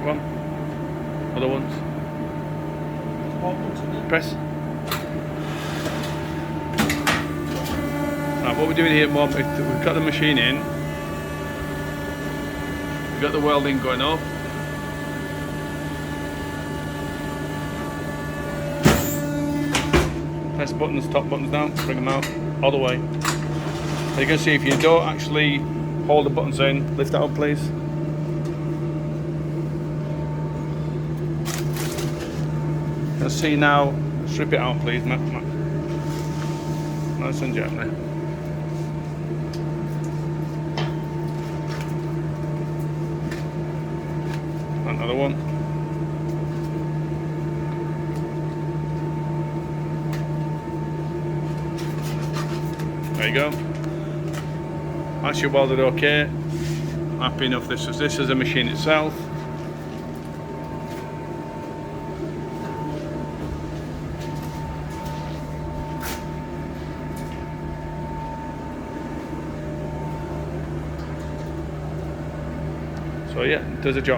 Go on. Other ones. Press. Right, what we're doing here, Mum, we've got the machine in. We've got the welding going up. Press buttons, top buttons down, bring them out all the way. You can see if you don't actually hold the buttons in, lift that up please. Let's see now, strip it out please, Matt. Nice and gently. Another one. There you go. That's your welded okay. Happy enough this is the machine itself. So yeah, it does a job.